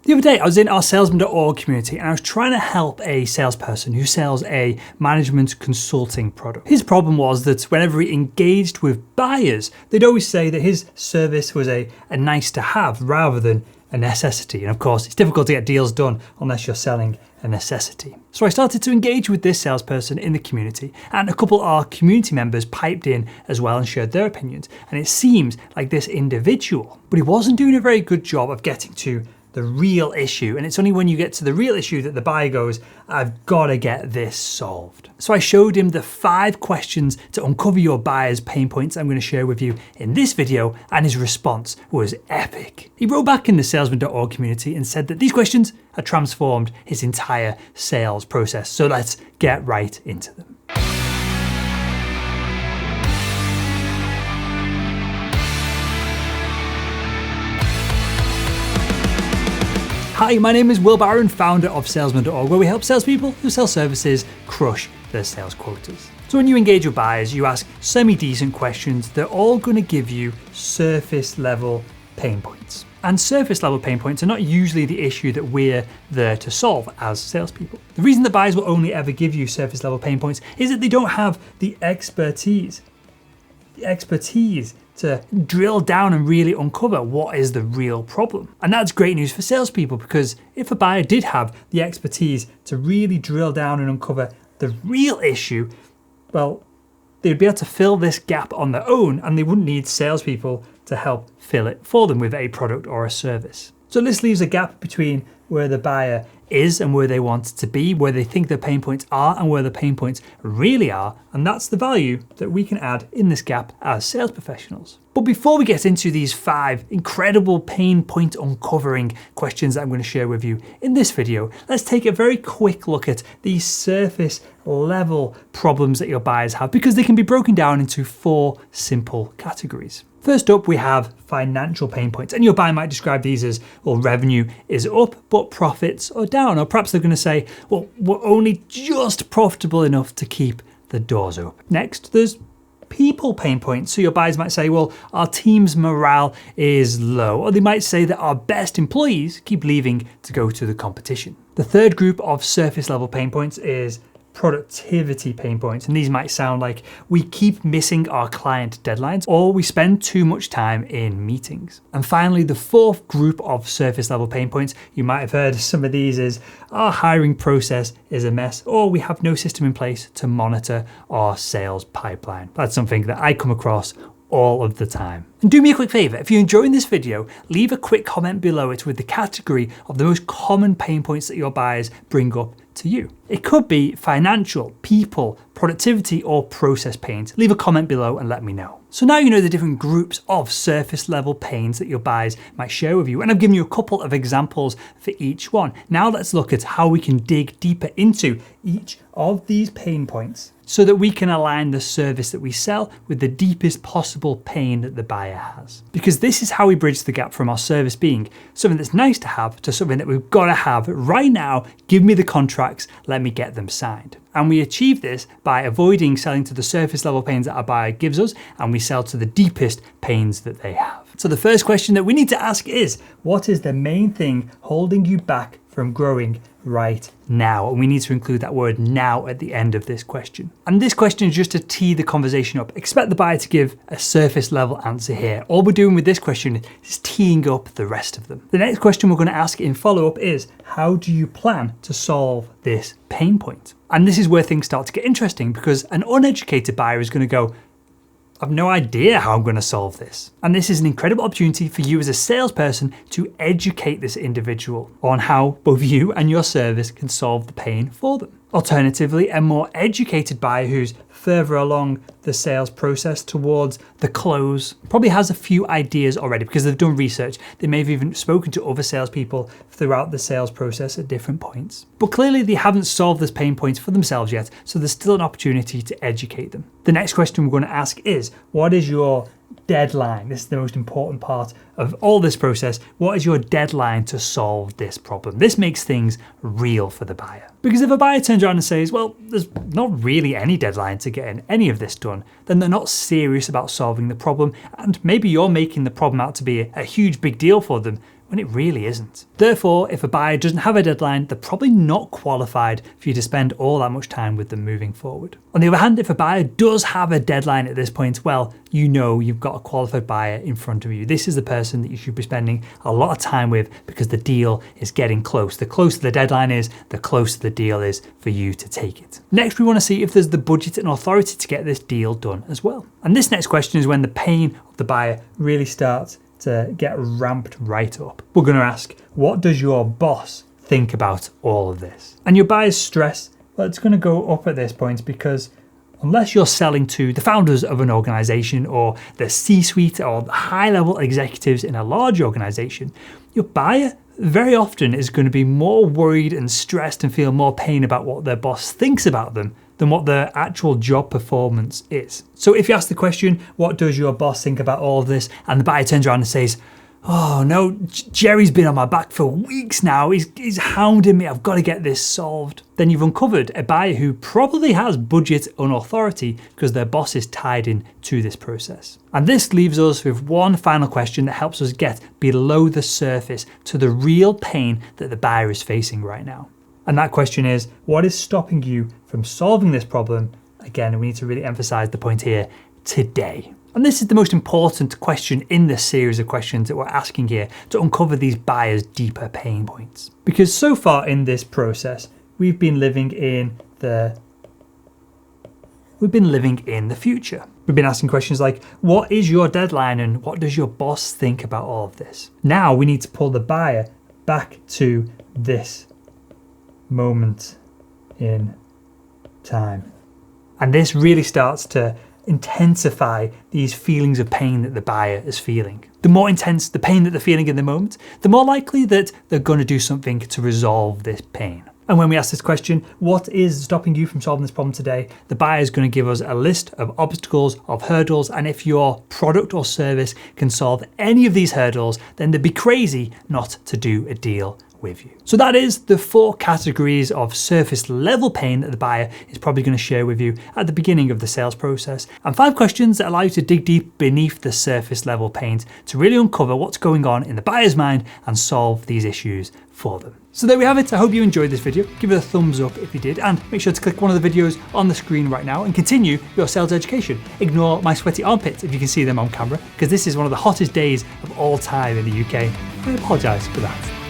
The other day, I was in our salesman.org community and I was trying to help a salesperson who sells a management consulting product. His problem was that whenever he engaged with buyers, they'd always say that his service was a nice to have rather than a necessity. And of course, it's difficult to get deals done unless you're selling a necessity. So I started to engage with this salesperson in the community, and a couple of our community members piped in as well and shared their opinions. And it seems like this individual, but he wasn't doing a very good job of getting to the real issue. And it's only when you get to the real issue that the buyer goes, I've got to get this solved. So I showed him the 5 questions to uncover your buyer's pain points I'm going to share with you in this video, and his response was epic. He wrote back in the salesman.org community and said that these questions had transformed his entire sales process. So let's get right into them. Hi, my name is Will Barron, founder of salesman.org, where we help salespeople who sell services crush their sales quotas. So when you engage with buyers, you ask semi-decent questions. They're all going to give you surface level pain points. And surface level pain points are not usually the issue that we're there to solve as salespeople. The reason that buyers will only ever give you surface level pain points is that they don't have the expertise to drill down and really uncover what is the real problem. And that's great news for salespeople, because if a buyer did have the expertise to really drill down and uncover the real issue, well, they'd be able to fill this gap on their own, and they wouldn't need salespeople to help fill it for them with a product or a service. So this leaves a gap between where the buyer is and where they want to be, where they think their pain points are and where the pain points really are. And that's the value that we can add in this gap as sales professionals. But before we get into these 5 incredible pain point uncovering questions that I'm going to share with you in this video, let's take a very quick look at these surface level problems that your buyers have, because they can be broken down into 4 simple categories. First up, we have financial pain points, and your buyer might describe these as, well, revenue is up, but profits are down. Or perhaps they're going to say, well, we're only just profitable enough to keep the doors open. Next, there's people pain points. So your buyers might say, well, our team's morale is low. Or they might say that our best employees keep leaving to go to the competition. The third group of surface level pain points is productivity pain points, and these might sound like we keep missing our client deadlines, or we spend too much time in meetings. And finally, the 4th group of surface level pain points, you might have heard some of these, is our hiring process is a mess, or we have no system in place to monitor our sales pipeline. That's something that I come across all of the time. And do me a quick favor, if you're enjoying this video, leave a quick comment below it with the category of the most common pain points that your buyers bring up to you. It could be financial, people, productivity, or process pains. Leave a comment below and let me know. So now you know the different groups of surface level pains that your buyers might share with you, and I've given you a couple of examples for each one. Now let's look at how we can dig deeper into each of these pain points so that we can align the service that we sell with the deepest possible pain that the buyer has. Because this is how we bridge the gap from our service being something that's nice to have to something that we've got to have right now. Give me the contracts, let me get them signed. And we achieve this by avoiding selling to the surface level pains that our buyer gives us, and we sell to the deepest pains that they have. So the first question that we need to ask is, what is the main thing holding you back from growing right now? And we need to include that word now at the end of this question. And this question is just to tee the conversation up. Expect the buyer to give a surface level answer here. All we're doing with this question is teeing up the rest of them. The next question we're going to ask in follow-up is, how do you plan to solve this pain point? And this is where things start to get interesting, because an uneducated buyer is going to go, I've no idea how I'm going to solve this. And this is an incredible opportunity for you as a salesperson to educate this individual on how both you and your service can solve the pain for them. Alternatively, a more educated buyer who's further along the sales process towards the close probably has a few ideas already because they've done research. They may have even spoken to other salespeople throughout the sales process at different points. But clearly they haven't solved this pain point for themselves yet, so there's still an opportunity to educate them. The next question we're going to ask is, what is your deadline? This is the most important part of all this process. What is your deadline to solve this problem? This makes things real for the buyer. Because if a buyer turns around and says, well, there's not really any deadline to getting any of this done, then they're not serious about solving the problem. And maybe you're making the problem out to be a huge big deal for them, when it really isn't. Therefore, if a buyer doesn't have a deadline, they're probably not qualified for you to spend all that much time with them moving forward. On the other hand, if a buyer does have a deadline at this point, well, you know you've got a qualified buyer in front of you. This is the person that you should be spending a lot of time with because the deal is getting close. The closer the deadline is, the closer the deal is for you to take it. Next, we want to see if there's the budget and authority to get this deal done as well. And this next question is when the pain of the buyer really starts to get ramped right up. We're going to ask, what does your boss think about all of this? And your buyer's stress, well, it's going to go up at this point because unless you're selling to the founders of an organization or the C-suite or high-level executives in a large organization, your buyer very often is going to be more worried and stressed and feel more pain about what their boss thinks about them than what their actual job performance is. So if you ask the question, what does your boss think about all of this? And the buyer turns around and says, oh no, Jerry's been on my back for weeks now. He's hounding me. I've got to get this solved. Then you've uncovered a buyer who probably has budget and authority because their boss is tied in to this process. And this leaves us with one final question that helps us get below the surface to the real pain that the buyer is facing right now. And that question is, what is stopping you from solving this problem? Again, we need to really emphasize the point here, today. And this is the most important question in this series of questions that we're asking here to uncover these buyers' deeper pain points. Because so far in this process, we've been living in the future. We've been asking questions like, what is your deadline and what does your boss think about all of this? Now we need to pull the buyer back to this moment in time. And this really starts to intensify these feelings of pain that the buyer is feeling. The more intense the pain that they're feeling in the moment, the more likely that they're going to do something to resolve this pain. And when we ask this question, what is stopping you from solving this problem today? The buyer is going to give us a list of obstacles, of hurdles, and if your product or service can solve any of these hurdles, then they'd be crazy not to do a deal with you. So that is the 4 categories of surface level pain that the buyer is probably going to share with you at the beginning of the sales process, and 5 questions that allow you to dig deep beneath the surface level pains to really uncover what's going on in the buyer's mind and solve these issues for them. So there we have it. I hope you enjoyed this video. Give it a thumbs up if you did, and make sure to click one of the videos on the screen right now and continue your sales education. Ignore my sweaty armpits if you can see them on camera, because this is one of the hottest days of all time in the UK. I apologise for that.